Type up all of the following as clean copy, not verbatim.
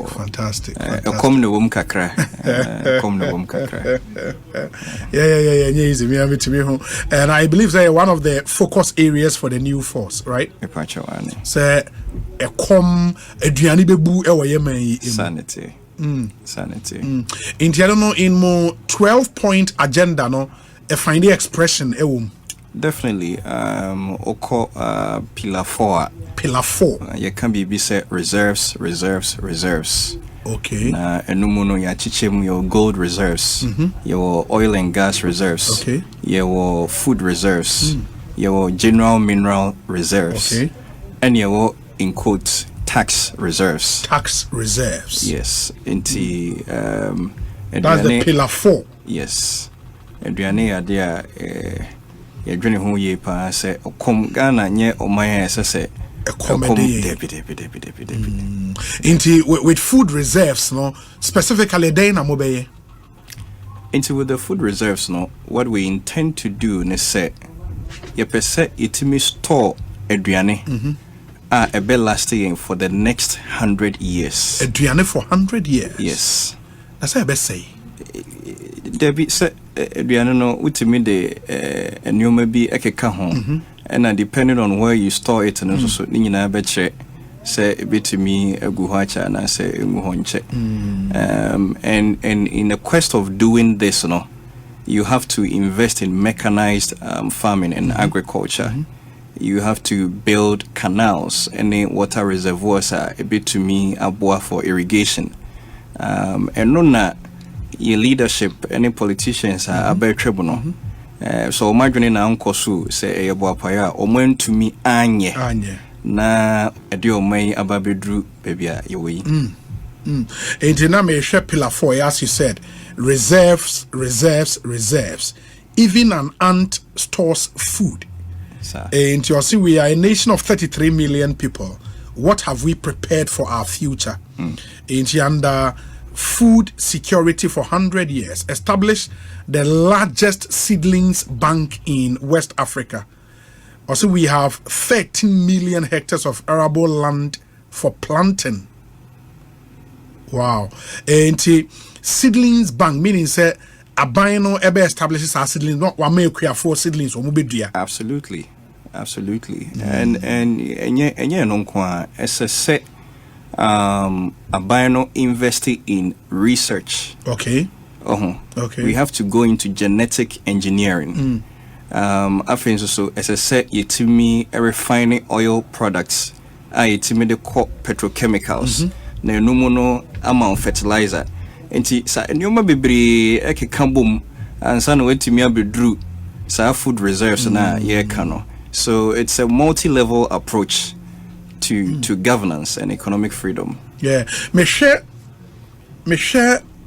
Fantastic. Come no wom kakra. Come no wom kakra. Yeah. And I believe that one of the focus areas for the new force, right? Say a aduani bebu ewo yemen sanity. Sanity. In more 12-point agenda no find the expression ewum. Definitely. Oko pillar 4. Pillar 4. You can be say reserves. Okay. Enumuno ya chichemu your gold reserves, your oil and gas reserves, okay, your food reserves, your general mineral reserves, okay, and your in quotes tax reserves. Tax reserves. Yes. That's the pillar 4. Yes. Adriane adia yadwene ho ye pa se okom Ghana nye omaya se with food reserves, no, specifically with the food reserves, no, what we intend to do is say ye pese itimi store aduane a be lasting for the next 100 years. Aduane for 100 years. Yes. That's what I best say. Debbie said aduane no utimi de enuma bi ekeka ho. And depending on where you store it, and also nina beche say bitimi aguhacha and say muhonche. And in the quest of doing this, no, you have to invest in mechanized farming and agriculture. You have to build canals and water reservoirs are a bit to me aboa for irrigation. And nona your leadership, any politicians are very tribunal. So imagine na unkosu say eboapaya omen to me anye na edio mai ababedru bebia yewi na me share pillar 4 as you said, reserves. Even an ant stores food. And you see we are a nation of 33 million people. What have we prepared for our future? And under food security for 100 years, established the largest seedlings bank in West Africa. Also, we have 13 million hectares of arable land for planting. Wow. And seedlings bank, meaning say abino ebe establishes our seedlings, not one may create 4 seedlings or mubidia. Absolutely. And no kwa SSC abino investing in research. Okay. Okay. We have to go into genetic engineering. I think so as I said, to me refining oil products. To me the petrochemicals. Na no amount fertilizer. Enti sa nyoma bebre ekekambom ansa na wetimi abedru sa food reserves na ye kano. So it's a multi-level approach to governance and economic freedom. Yeah. Me share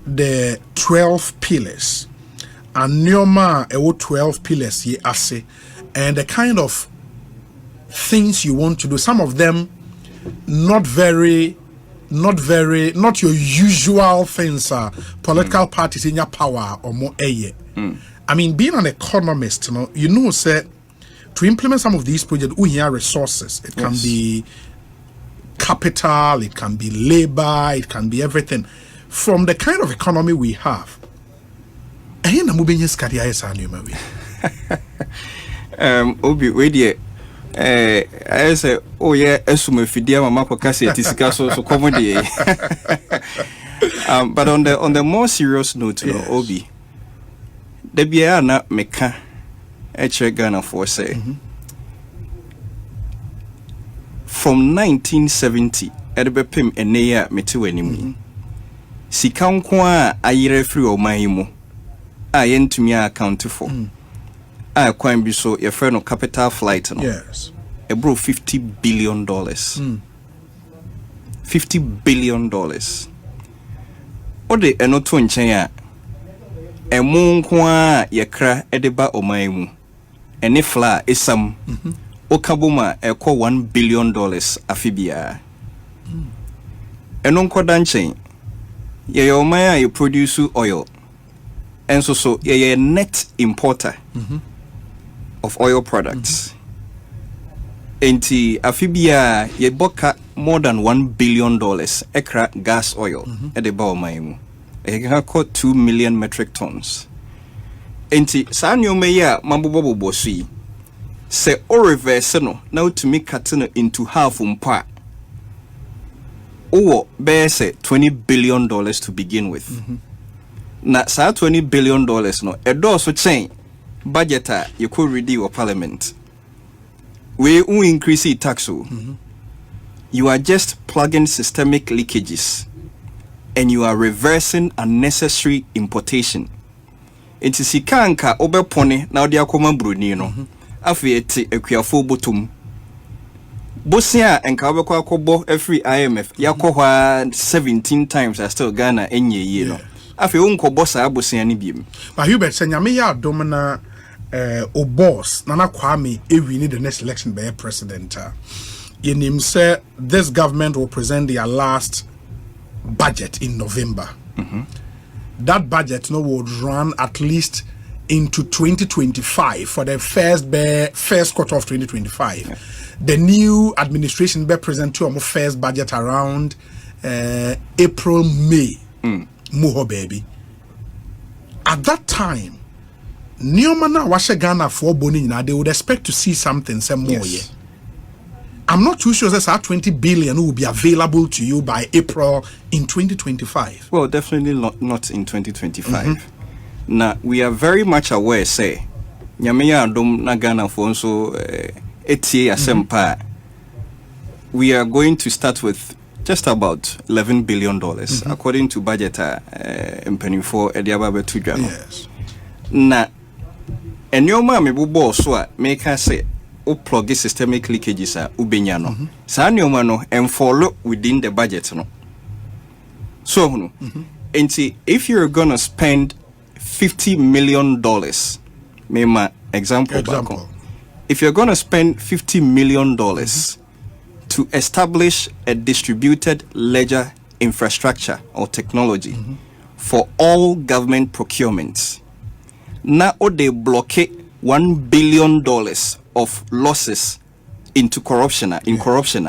the 12 pillars and Nyoma 12 pillars ye ase and the kind of things you want to do. Some of them not your usual things are political parties in your power or more I mean, being an economist, you know, say to implement some of these projects we have resources. It can be capital, it can be labor, it can be everything. From the kind of economy we have, Obi, wait there. I say, oh yeah, assume fidia mama kasi tisika so comedy. But on the more serious note, yes. Obi, the biana meka eche Ghana for say from 1970 edebepem eneya metiwanimu. Sika nkwa ayire free o mahimu a yentumi account for a kwan bi so your friend no capital flight no yes e bro $50 billion $50 billion ode eno to nchen a emu nkwa yekra edeba o mahimu ene fla esam okaboma ekọ $1 billion afibia eno nkoda nchen ye omaya you produce oil and so ye net importer of oil products. Enti afibia ye boka more than $1 billion ekra gas oil at the Baumaimu. Eka 2 million metric tons. Enti sanyo meya mambobo bosi se o reverse no now to make katino into half umpa. Or bear say $20 billion to begin with. Na sa $20 billion no edo so chain budget you could redeem or parliament. We will increase the tax. You are just plugging systemic leakages and you are reversing unnecessary importation. It is Sikanka Oberpone now the Akoma Brunino. Afieti Equiafo Botum Bosia and Kabako Kobo every IMF Yakoha 17 times are still Ghana any year. Afi unko bossa Bosiani beam. But Hubert Senyamiya Domina. O boss Nana Kwame we need the next election by a president. In him say this government will present their last budget in November. That budget would run at least into 2025 for the first quarter of 2025. Yeah. The new administration be present to our first budget around April, May. Muho baby. At that time, Neomana washe Ghana for boni na they would expect to see something some more. Yes. I'm not too sure that 20 billion will be available to you by April in 2025. Well, definitely not in 2025. Now we are very much aware say Nyameya Adom na Ghana for so etie asempa. We are going to start with just about $11 billion according to budget penny for Ediaba to Ghana. Yes. Na and your mammy will so make her say, O plug systemic leakages are Ubenyano. Sanyomano and follow within the budget. No. So, and see, if you're gonna spend $50 million, Mema example. If you're gonna spend $50 million to establish a distributed ledger infrastructure or technology for all government procurements, now they blockade $1 billion of losses into corruption corruption.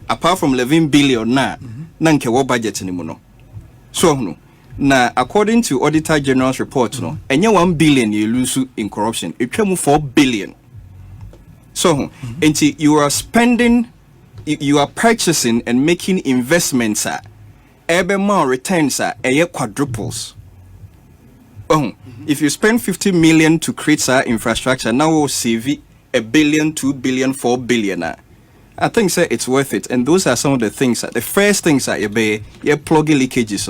Apart from 11 billion nanke wo budget ni muno. So no. Now according to Auditor General's report no, enye 1 billion you lose in corruption. It came 4 billion. So you are spending, you are purchasing and making investments every more returns quadruples. If you spend 50 million to create infrastructure, now we'll save $1 billion, 2 billion, 4 billion. I think it's worth it. And those are some of the things the first things that you plug leakages,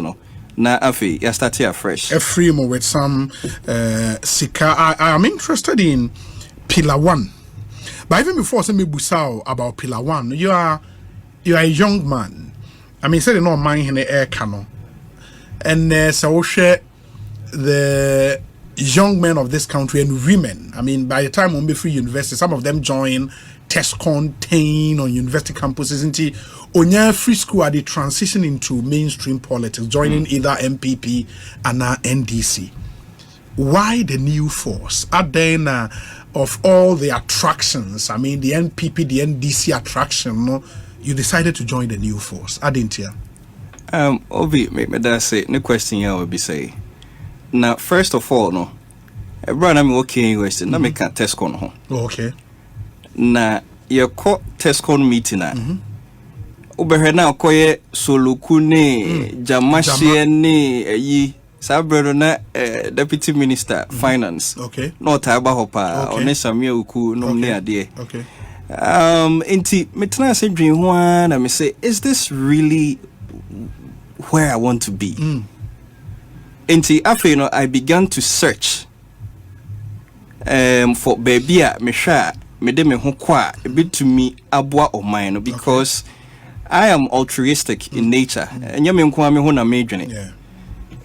Now afi you start here fresh. A free more with some sika. I am interested in Pillar 1. But even before me busao about Pillar 1, you are a young man. I mean, say no mind in the air canon. And so share the young men of this country and women. I mean, by the time on free university, some of them join test contain on university campuses. On your free school, are they transition into mainstream politics, joining either MPP and NDC? Why the new force? At then of all the attractions, I mean, the NPP, the NDC attraction, no, you decided to join the new force. I didn't hear. Obi, maybe that's it. No question here will be say. Now, first of all, no, everyone I'm working in Western, na me can't test con ho. Okay. Na your co test con meeting na. Oberhe na okoye solukune jamashie ni yi sabro na deputy minister finance. Okay. No taba hopa onesamia uku no ne ade. Okay. Inti metna say dream ho na me say, is this really where I want to be? Inti after I began to search for baby me sha me de me ho kwa a bit to me abwa of mine because I am altruistic in nature. Enya me nko me ho na me dwene.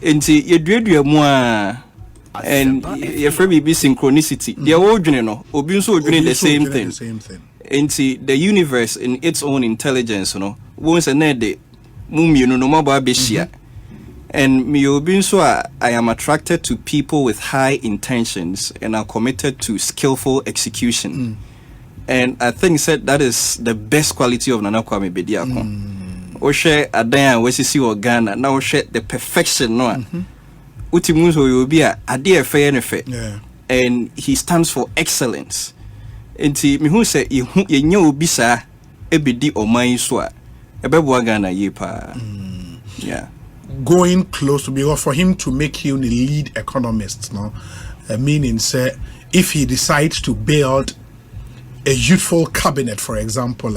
Inti ye duadua mu a and ye free be synchronicity. They all dwene no obi nso dwene the same thing. Inti the universe in its own intelligence, once a nede mummy no maba beshia. And me obi so I am attracted to people with high intentions and are committed to skillful execution. And I think that is the best quality of Nana Kwame Bediako. O share adan we see Ghana now share the perfection no. Utimu so you be a ade fair and fair. And he stands for excellence. Enti me hu say ye nya obi sa ebedi oman so a ebebo Ghana ye pa. Yeah. Going close to be for him to make you the lead economist, no, meaning say if he decides to build a youthful cabinet, for example,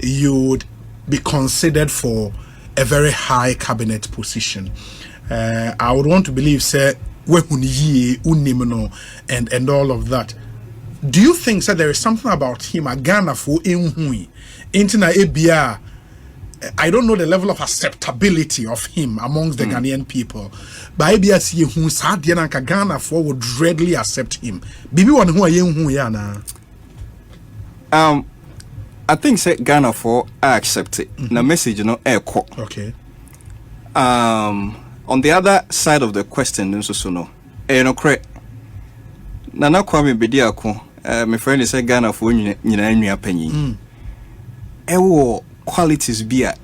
you would be considered for a very high cabinet position. I would want to believe say and all of that. Do you think that there is something about him a Ghana for Intina Ebia? I don't know the level of acceptability of him amongst the Ghanaian people. But Ebia see who sad Ghana for would readily accept him. Bibi one who yana. I think say Ghana for I accept it. Na message you know echo. Okay. On the other side of the question, so no. No correct. Nana Kwame Bediako, my friend is a Ghana for nyina penny. Ewo qualities bia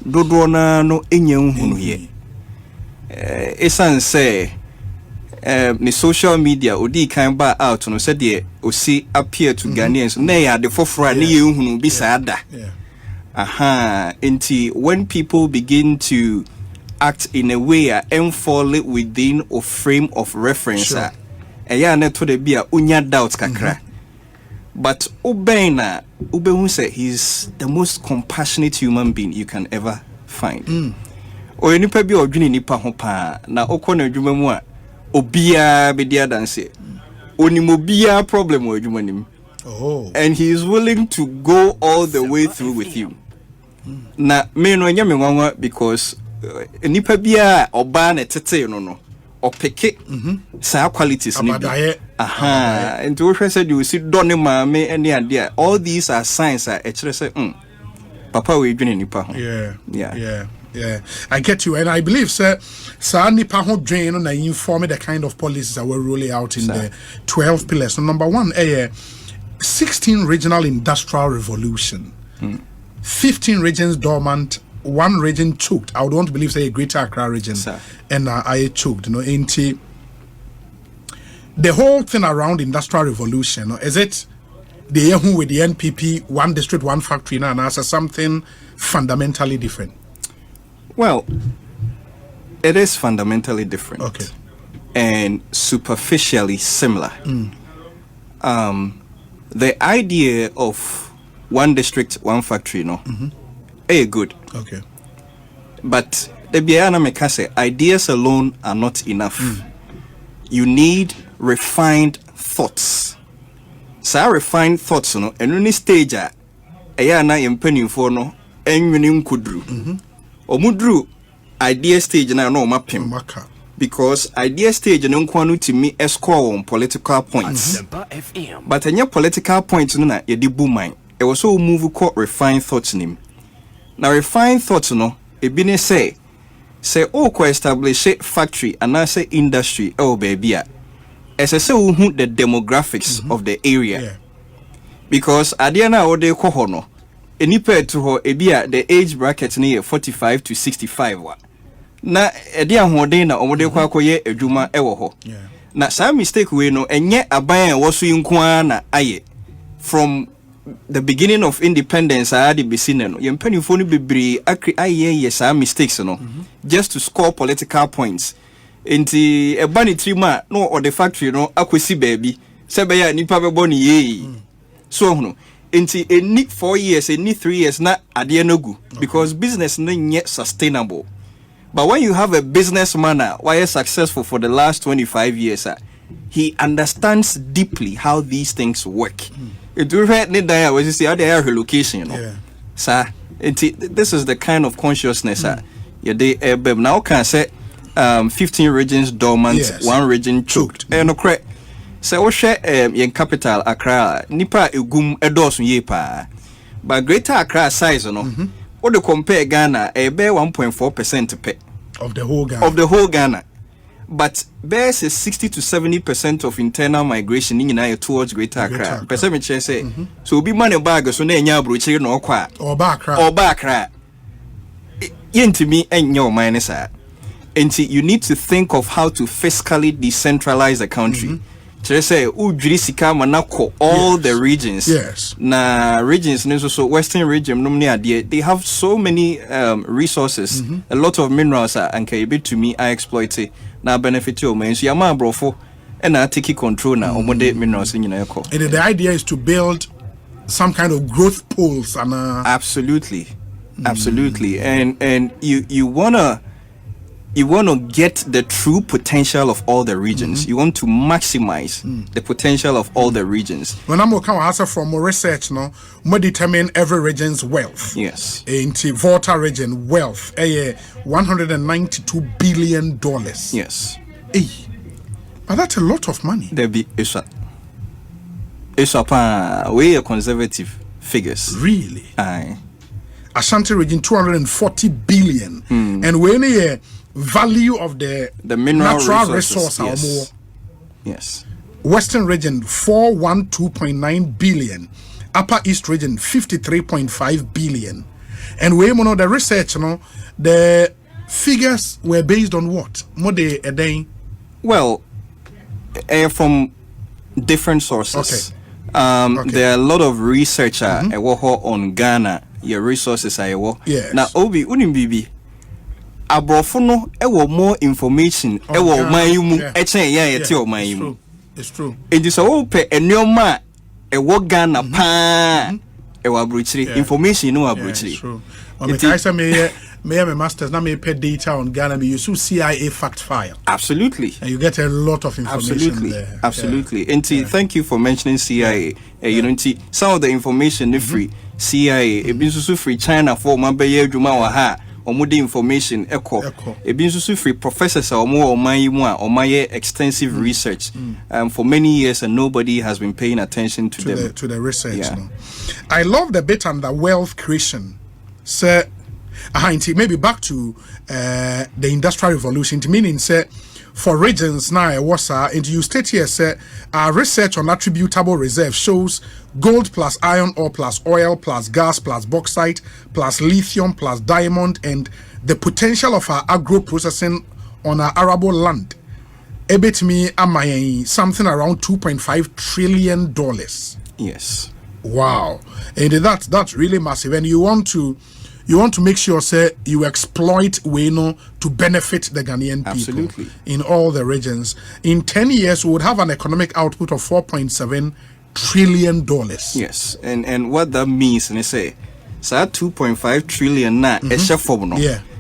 dodo na no enye nhunu here. Esan say the social media odi kan ba out no said de osi appear to Ghanaians na ya de foforo na ye nhunu bi saada. Enti when people begin to act in a way and fall within a frame of reference ya na to de bia unya doubt kakra. But Obena Ubehu say he's the most compassionate human being you can ever find. O nipa bi odwene nipa ho pa na okọ na adwuma mu a obia be dia danse. Onimobia problem o adwuma nim. And he is willing to go all the way through with you. Na me no nya me nwanwa because nipa bia oba na tete no or pick it, qualities. And to said you see Donny Mame and the idea. All these are signs are actually say, Papa we doing nipa. Yeah. I get you, and I believe sir nipa ho drain on inform the kind of policies that were rolling out in the 12 pillars. So number 1, 16 regional industrial revolution, 15 regions dormant. 1 region choked. I would want to believe say a Greater Accra region, and I choked. Into the whole thing around industrial revolution. Is it the year with the NPP, 1 district, 1 factory, now answer something fundamentally different? Well, it is fundamentally different. Okay, and superficially similar. The idea of 1 district, 1 factory, good. Okay. But the Biana Mekase, ideas alone are not enough. You need refined thoughts. So refined thoughts, and any stage na impending for no and kudru. Omudru idea stage na no mapim. Because idea stage no kwanu to me score on political points. But any political points na ye di boom mine. It was so move called refined thoughts nim. Now refined thoughts ebine say ko establish a factory and I say industry baby as I say the demographics of the area. Because adiana ode ko ho no enipa to ho ebia the age bracket near 45 to 65 wa na edi ahoden na omode kwa akoye adwuma ewo ho na some mistake we no enye aban wo so yinko na aye from the beginning of independence I had be seen no yempani fo no bebre aye some mistakes no just to score political points enti ebani trima no or the factory no akwesi baby se be ya nipa be boni ye so no enti eni 4 years eni 3 years na ade no gu because business no yet sustainable. But when you have a businessman why is successful for the last 25 years he understands deeply how these things work. It will need that was see how they are relocation, sir. This is the kind of consciousness now can say 15 regions dormant, 1 region choked. And correct. So we share in capital Accra, nipa egum edos ye pa. But Greater Accra size what to compare Ghana be 1.4% pe. of the whole Ghana. But there's a 60 to 70% of internal migration in towards Greater Accra. Percentage say so be money bag so na nya abrochire no kwa or back yentimi enyo minus and you need to think of how to fiscally decentralize the country. Say udwiri sika manako all the regions. Yes. Na regions so Western region they have so many resources, a lot of minerals and can to me I exploit it. Na benefit your man so yama brofo and na take control na omode minerals in yako. And the idea is to build some kind of growth poles and absolutely and you wanna get the true potential of all the regions. You want to maximize the potential of all the regions. When I'm working from research, no, we determine every region's wealth. Yes. In the Volta region, wealth, $192 billion. Yes. But that's a lot of money. There be way conservative figures. Really? Aye. Ashanti region, 240 billion. And when a value of the mineral natural resources, resource or more. Yes. Western region 412.9 billion. Upper East region 53.5 billion. And we know the research, the figures were based on what? Well, from different sources. Okay. There are a lot of research on Ghana. Your resources are yes. Now Obi Unimbibi Abrofono more information it's true. It is open and no ma Ghana pa information true. May have a master's now may pay data on Ghana, you use CIA fact file. Absolutely. And you get a lot of information there. Absolutely. And thank you for mentioning CIA. You know, some of the information is free. CIA, it been so free China for Mabeye Juma or more information echo. It been so free professors or more or my extensive research for many years, and nobody has been paying attention to the research. Yeah. No? I love the bit on the wealth creation. So maybe back to the Industrial Revolution, meaning say for regions now and you state here say our research on attributable reserve shows gold plus iron ore plus oil plus gas plus bauxite plus lithium plus diamond and the potential of our agro processing on our arable land. Ebit me something around $2.5 trillion. Yes. Wow. And that's really massive. And you want to make sure say you exploit Weno to benefit the Ghanaian people. Absolutely. In all the regions. In 10 years, we would have an economic output of $4.7 trillion. Yes, and what that means, and I say, so 2.5 trillion na yeah.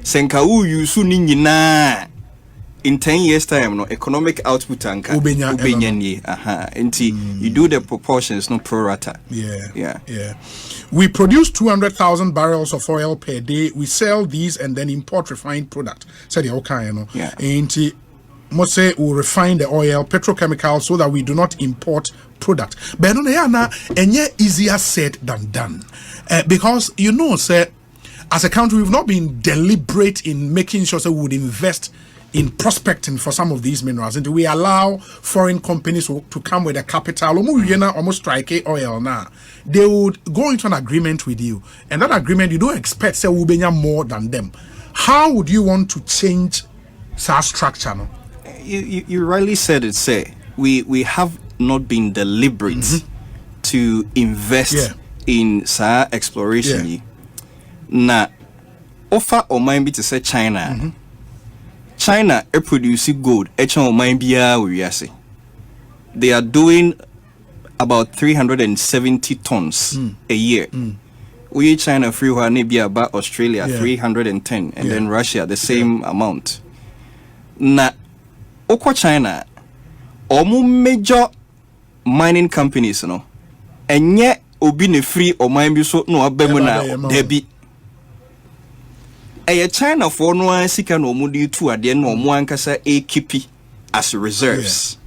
Senka yusu na in 10 years time, no economic output anka you do the proportions, no pro rata. Yeah. We produce 200,000 barrels of oil per day. We sell these and then import refined product. Said the okay, Yeah. And must say we refine the oil, petrochemicals, so that we do not import product. But no, easier said than done, because say as a country we've not been deliberate in making sure that we would invest in prospecting for some of these minerals, and we allow foreign companies to come with a capital. Almost strike oil now. They would go into an agreement with you, and that agreement you don't expect say will be more than them. How would you want to change that structure? No? You rightly said it. Say we have not been deliberate to invest in exploration. Na offer or mind be to say China. China produce gold. They are doing about 370 tons a year. We China free maybe about Australia 310 and then Russia the same amount. Na Okwa China omu major mining companies no enye obi ne free or mine so no abemu na debi. China for no sika no mudi tu ade no mo ankasa keep as reserves.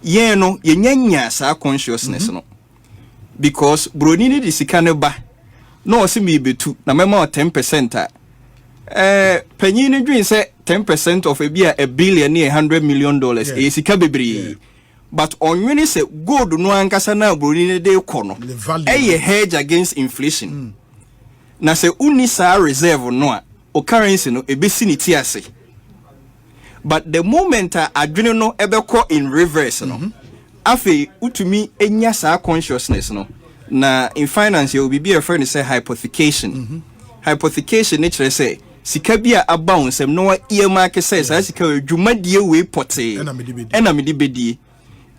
No yenya sa consciousness no. Because broni ni di sika ne ba no osi me betu na mema 10% Penny dream say 10% of a beer $1 billion $100 million is bebre. But on when say gold no ankasa na burine de kono. A hedge against inflation. Na se unisa reserve no o currency no ebesiniti ase. But the moment adwene no ebeko in reverse no. Afi utumi enya sa consciousness no. Na in finance you will be a friend say hypothecation. Hypothecation nature say sika bia abound sem no earmark says sika dwumadie we pote ena me de bedi.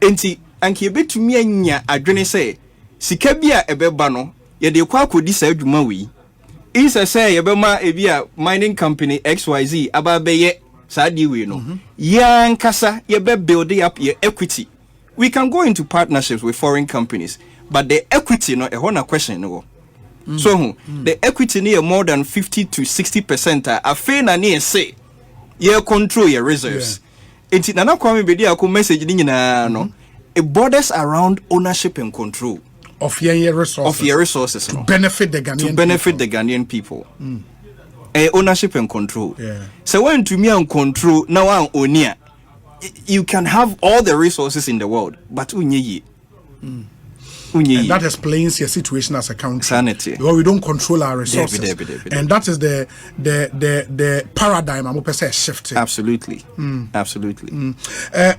Enti anke yebetumi anya adwene say sika bia ebeba no ye de kwa akodi sa adwuma we isa say yebema ebia mining company XYZ aba beye sa di we no ya nkasa yebe build up your equity. We can go into partnerships with foreign companies, but the equity no e na question no. So the equity near more than 50 to 60% afe na near say ye control your reserves. Enti nana Kwame Bediako message ni nyina no it borders around ownership and control of your resources to benefit the Ghanaian people. Ownership and control. So when to me on control now one onia, you can have all the resources in the world, but unye. And that explains your situation as a country. Sanity. Well, we don't control our resources. And that is the paradigm I'm going to shift. Absolutely. Absolutely.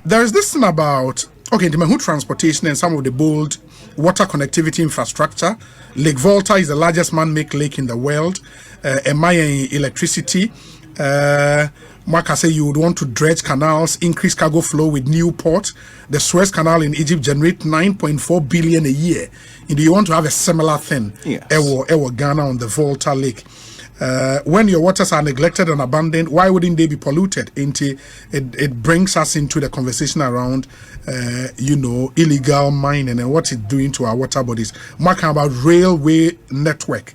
There is this thing about, the transportation and some of the bold water connectivity infrastructure. Lake Volta is the largest man-made lake in the world. Emaya electricity. Mark, I say you would want to dredge canals, increase cargo flow with new port. The Suez Canal in Egypt generates 9.4 billion a year. And you want to have a similar thing. Yes. Ewo Ghana on the Volta Lake. When your waters are neglected and abandoned, why wouldn't they be polluted? It brings us into the conversation around, illegal mining and what it's doing to our water bodies. Mark, about railway network.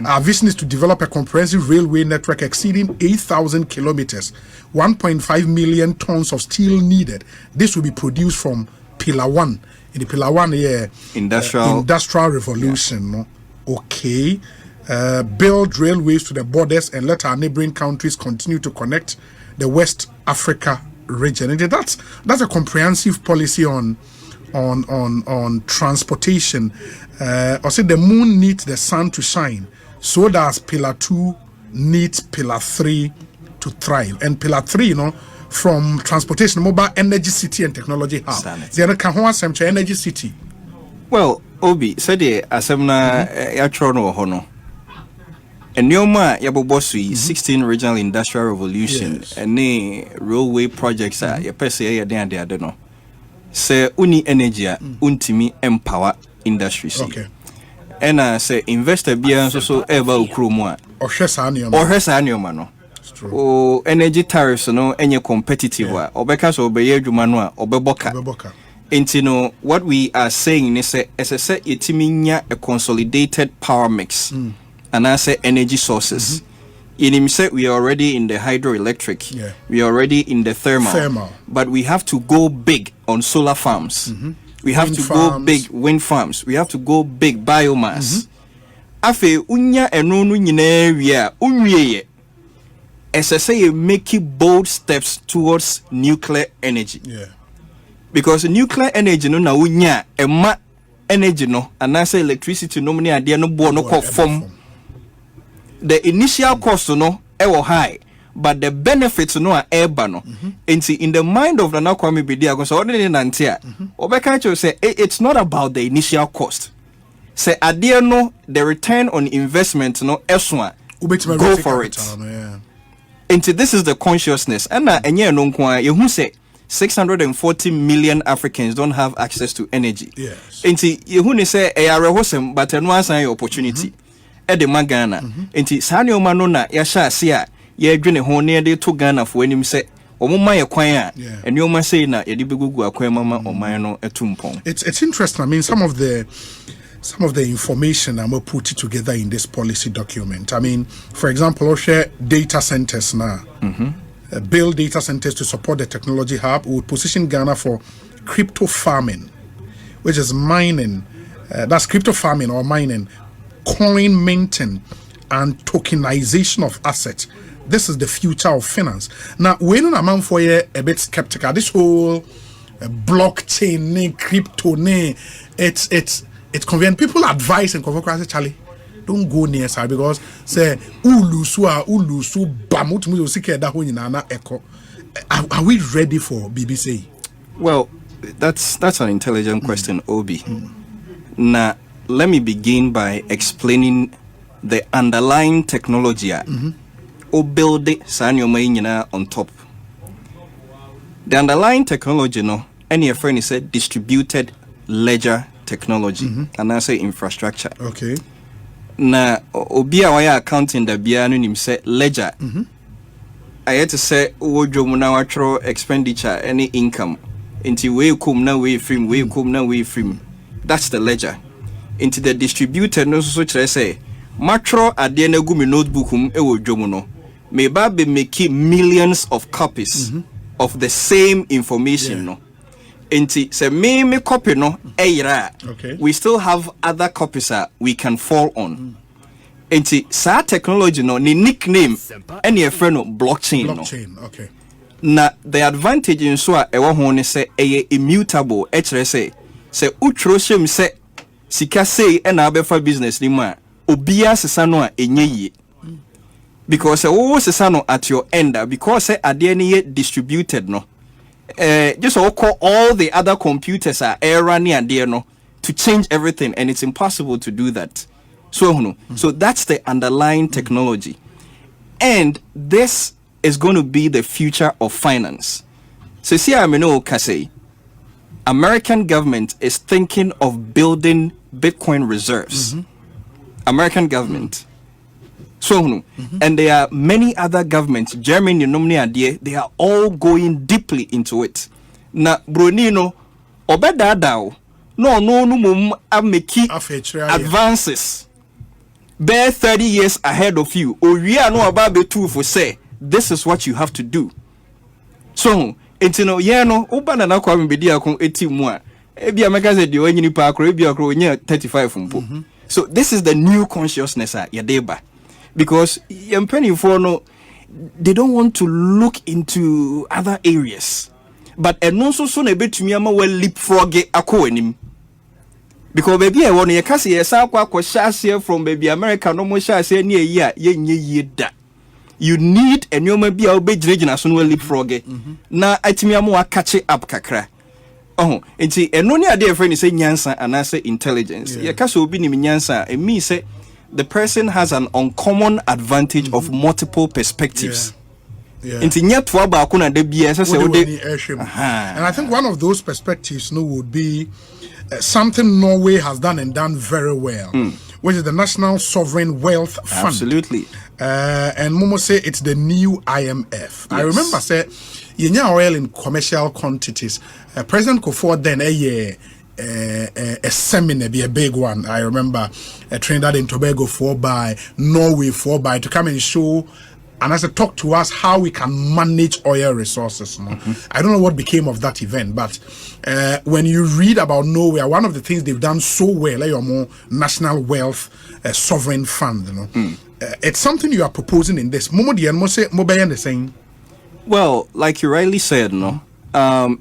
Our vision is to develop a comprehensive railway network exceeding 8,000 kilometers, 1.5 million tons of steel needed. This will be produced from Pillar 1. In the Pillar 1, Industrial Revolution. No? Okay. Build railways to the borders and let our neighboring countries continue to connect the West Africa region. And that's a comprehensive policy on transportation. I said the moon needs the sun to shine. So does Pillar 2 needs Pillar 3 to thrive. And Pillar 3, from transportation, mobile energy city and technology hub. The energy city. Well, Obi, said the Asemna Yatrono Hono. And Nyoma Yabobosui, 16 regional industrial revolution, and railway projects are your PSA and I don't know. Say uni energy untimi empower industries. Okay. And I say investor be so ever ukrumwa. Or Hesanium. No. It's true. Oh, energy tariffs no any competitive or because of Beyejumanwa or Beboka. And what we are saying is as I said itiminya a consolidated power mix. And I say energy sources. In him said we are already in the hydroelectric, we are already in the thermal, but we have to go big on solar farms. We have to go big wind farms. We have to go big biomass. Afe unya enonu nyina wia unwie as I say making bold steps towards nuclear energy. Because nuclear energy no na unya ema energy no and I say electricity no many ade no bo no form. The initial cost no high, but the benefits no are no. And see, in the mind of the Kwame Bediako, so ordinary nantia, Obekacho say it's not about the initial cost. Say adia no the return on investment no eswa go for it. And see, this is the consciousness. And no kwa you say 640 million Africans don't have access to energy. And see, you say a but no answer opportunity. Ede magana enti sane omano na ya sha ase a ye dwene ho ne de to Ghana fo anim se omuma ye kwan a eni oma sei na ye de begugu akwan mama oman no etumpon. It's interesting. I mean some of the information I'm going to put it together in this policy document. I mean, for example, I'll share data centers now. Build data centers to support the technology hub. We would position Ghana for crypto farming, which is mining. That's crypto farming or mining. Coin minting and tokenization of assets this is the future of finance. Now, when I'm on for a bit skeptical, this whole blockchain, crypto, it's convenient. People advise and convoke Charlie, don't go near side because say ulusu bamut musike da ho nyina echo. Are we ready for BBC? Well, that's an intelligent question, Obi. Now, let me begin by explaining the underlying technology. Or build it on top. The underlying technology, no, any friend is said distributed ledger technology, and I say infrastructure. Okay. Na obi a waya accounting da bia no nim say ledger. I had to say wodwo na watro expenditure any income. Into we come na we film, we come na we film. That's the ledger. Into the distributed no so chere say matro ade na gu me notebook e wodwo no. May be making millions of copies of the same information, no. Inti se me copy no Okay. We still have other copies we can fall on. Inti sa technology no ni nickname any friend no blockchain no. Okay. Na the advantage in so ewo ho ne se immutable ekere se utro shem se sika sei e na abefa business ni ma obia sesa no a enye yi. Because no at your end because ade distributed no just call all the other computers are running ade no to change everything, and it's impossible to do that. So that's the underlying technology, and this is going to be the future of finance. So see, I mean, say American government is thinking of building Bitcoin reserves. American government. So, and there are many other governments, Germany, they are all going deeply into it. Na Brunino, obedadao, no, making advances. Bear 30 years ahead of you. Or we are no about the two for say, this is what you have to do. So, it's no, Obana na Kwame Bediako 18 more. Ebi amagaze di wenyi ni pakro, ebi akro wenyi 35 mpo. So, this is the new consciousness yadeba. Because no, they don't want to look into other areas. But and also so a bit to me well leapfrog enim. Because baby I want to cast here from baby America no more share near ye that. You need and you may be a big region as well leapfrog. Now I catch it up kakra. Oh, and see, and only idea friend is say nyansa and I say intelligence. Ye cast will be nyansa and me say the person has an uncommon advantage of multiple perspectives. And I think one of those perspectives would be something Norway has done and done very well, which is the National Sovereign Wealth Fund. Absolutely. And Momo say it's the new IMF. Yes. I remember say yenya oil in commercial quantities. President Kufuor then a seminar, be a big one. I remember Trinidad and Tobago 4x, Norway 4x to come and show and as a talk to us how we can manage oil resources. I don't know what became of that event, but when you read about Norway, one of the things they've done so well, like your more national wealth sovereign fund, it's something you are proposing in this. Well, like you rightly said,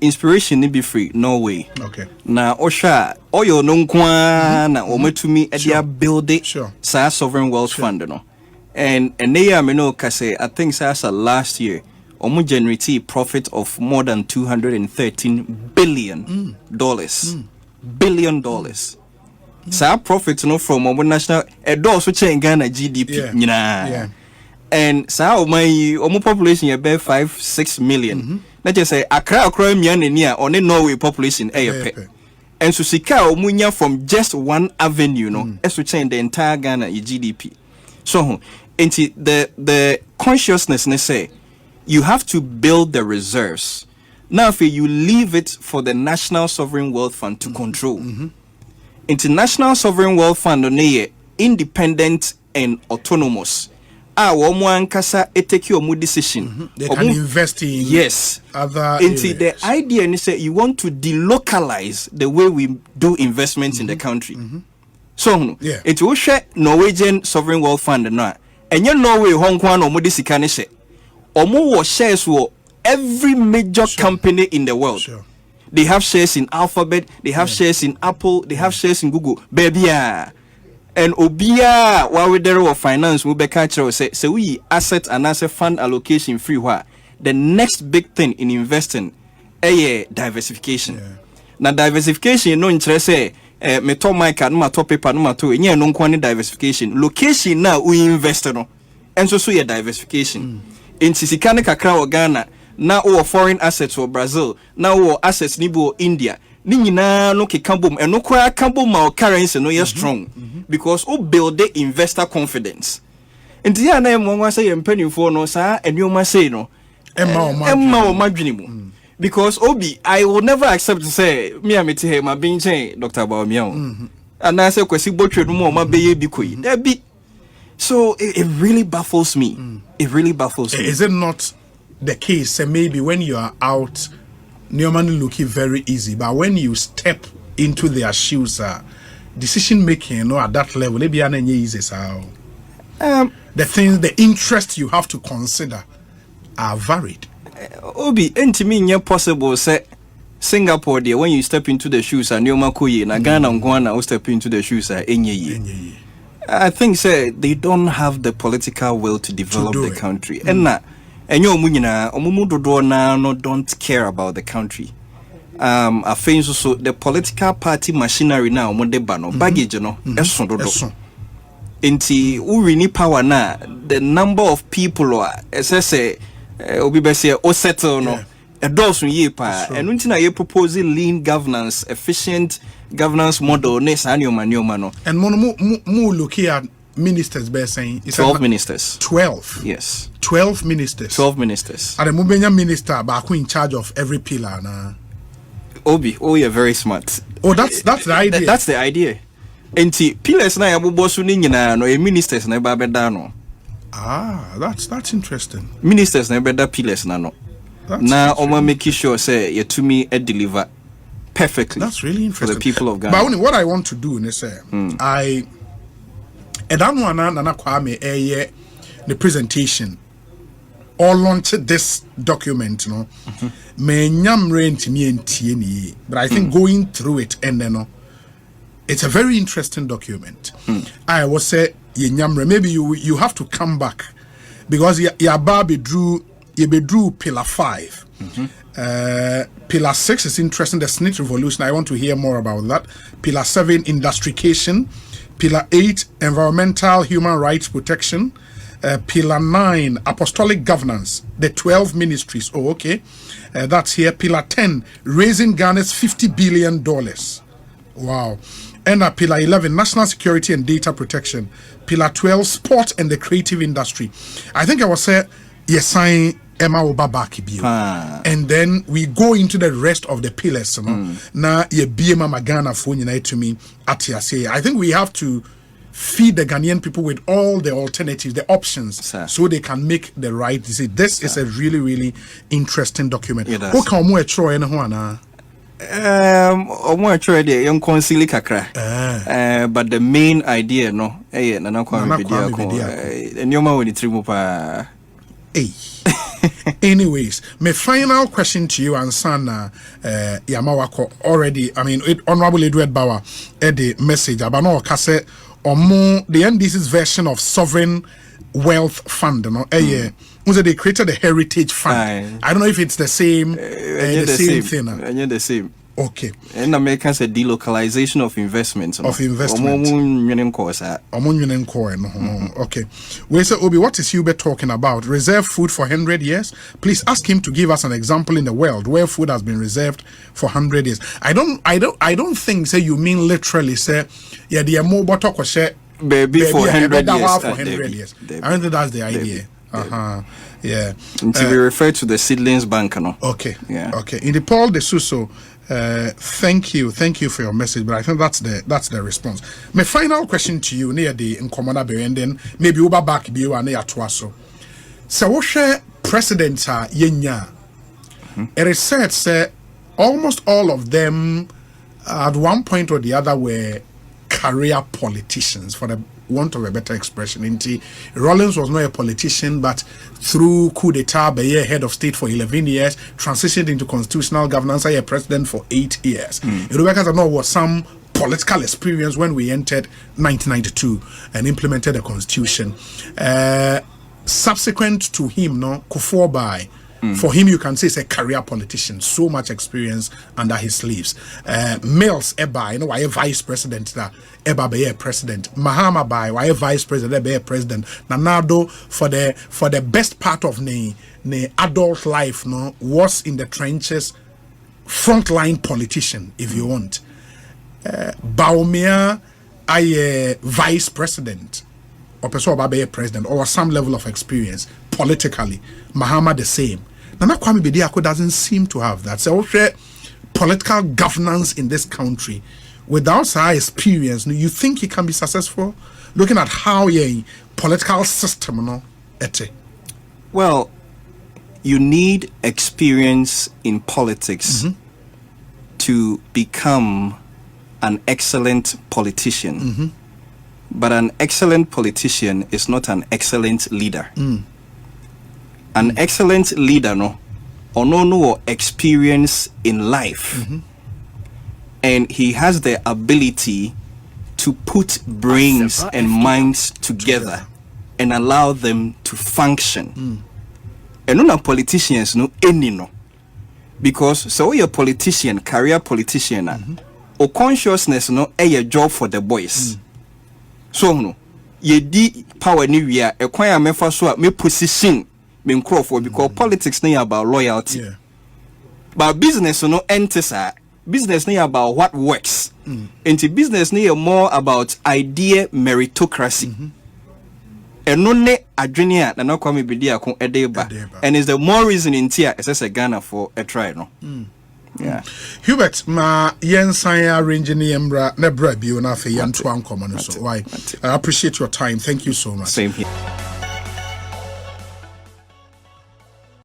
inspiration need be free, Norway. Okay. Na Osha, oyo nonkwa na ometumi edia build it. Sure. Sa sovereign wealth fund And they are kase I think sa last year omo generate profit of more than $213 billion. $billion. Sa profit from omo national also change Ghana GDP. Yeah. And sa omo population about 5-6 million. Let's just say Accra near on a Norway population and so sika omunya from just one avenue as to change the entire Ghana GDP. So into the consciousness say you have to build the reserves. Now if you leave it for the National Sovereign Wealth Fund to control. International Sovereign Wealth Fund independent and autonomous. Take your decision. They can invest in other areas. The idea is that you want to delocalize the way we do investments in the country. So it will share Norwegian Sovereign Wealth Fund and you Norway Hong Kong or Mudisikanishe. Omo shares wo every major company in the world. Sure. They have shares in Alphabet, they have shares in Apple, they have shares in Google. Baby, and Obia, while we there of finance, we be catcher say we asset and asset fund allocation free. The next big thing in investing, diversification. Yeah. Now diversification, no interest say. Me to my card, no to paper, no to any no quantity diversification. Location now we invest no, and so your diversification. In Sisikane kakra o Ghana, now or foreign assets or Brazil, now or assets nibo India. Ni nyina no kekambom and no kwa kambom ma currency no ye strong because o build the investor confidence. Nti ya na mo nwa say empanifo no sa enwoma say no. Emma o madwene mu. Because Obi, I will never accept to say me amete he ma bin chen Dr. Bawumia. And I say kwesi botwe no mo ma beye bi koyi. That be. So it really baffles me. It really baffles me. Is it not the case maybe when you are out normally looking very easy, but when you step into their shoes, decision making at that level maybe easy the things, the interests you have to consider are varied. Obi, entimi nye possible say Singapore there when you step into the shoes and Nyoma Koye na Ghana Ngwana will step into the shoes enye. I think say they don't have the political will to develop the country. And na enyo munyina omumu dodo na no don't care about the country. I think so the political party machinery now mo de ba no baggage no eso dodo. Enti we need power na the number of people are say Obi Bese o settle no a dozen year pa and until I propose lean governance, efficient governance model next annual no. And more look at ministers be saying 12 ministers. 12. Yes. 12 ministers. 12 ministers. And the Mubenya minister back in charge of every pillar na. Obi, you're very smart. Oh, that's the idea. That's the idea. Enti pillars na yabubo su ni nyina no ministers na ba beda no. Ah, that's interesting. Ministers na better pillars na no. Now, Oma make sure say you to me deliver perfectly. That's really interesting for the people of Ghana. But only what I want to do is I don't want to Kwame the presentation or launch this document, you know. Me nyamre ntimi entie ni, but I think going through it and then it's a very interesting document. I will say maybe you have to come back because Yababi drew pillar 5. Pillar 6 is interesting, the SNIT revolution. I want to hear more about that. Pillar 7, industrialization. Pillar 8, environmental human rights protection. Pillar 9, apostolic governance, the 12 ministries. Oh, okay. That's here. Pillar 10, raising Ghana's $50 billion. Wow. And Pillar 11, national security and data protection. Pillar 12, sport and the creative industry. I think I was saying, yes, sign Emma Obabaki bio. And then we go into the rest of the pillars. You know? Na ye BMA Magana phone unite to me at say. I think we have to feed the Ghanaian people with all the alternatives, the options, so they can make the right decision. This is a really, really interesting document. Who can more try and but the main idea no nana Kwame Bediako anyways, my final question to you and Sana Yamawako already, I mean Honorable Edward Bauer the message about no kase or more the NDC's version of sovereign wealth fund, you know, they created a heritage fund. I don't know if it's the same same thing. The same. Okay. And Americans a delocalization of investments. Okay. We say, Obi, what is Hubert talking about? Reserve food for 100 years? Please ask him to give us an example in the world where food has been reserved for 100 years. I don't think say you mean literally say the more talk or say baby for 100 years. I don't think that's the idea. Yeah. Until we refer to the seedlings bank, no. Okay. Yeah. Okay. In the Paul de Suso, thank you for your message. But I think that's the response. My final question to you, near the Nkomana Berry, and then maybe Uba back you and near Twaso. So what share presidents are yenya? It is said say almost all of them at one point or the other were career politicians for the want of a better expression. Rawlings was not a politician, but through coup d'etat, be head of state for 11 years, transitioned into constitutional governance, a president for 8 years. Rebecca was some political experience when we entered 1992 and implemented the constitution. Subsequent to him, Kufuor, for him, you can say he's a career politician. So much experience under his sleeves. Mills, why a vice president? Eba president. Mahama why a vice president? Eba president. Nanado for the best part of the adult life, was in the trenches, frontline politician, if you want. Baumia, I vice president. Or person a president, or some level of experience politically. Mahama the same. Nana Kwame Bediako doesn't seem to have that. So political governance in this country without our experience, you think he can be successful? Looking at how a political system, Well, you need experience in politics to become an excellent politician. But an excellent politician is not an excellent leader. An excellent leader, no experience in life, and he has the ability to put brains and minds together and allow them to function. And no politicians because so you're a politician, career politician, or consciousness a job for the boys. So no, ye di power ni wia e kwan a mefa so a me position me nkrofo because politics na about loyalty. But business no entesa. Business na about what works. Into business na more about idea meritocracy. And no ne adwene na Kwame Bediako edeba. And is the more reason in tia as a Ghana for a try no. Yeah. Hubert, ma yensanya arranging embra nebra bio na fe yanto ankomo no so. Why? I appreciate your time. Thank you so much. Same here.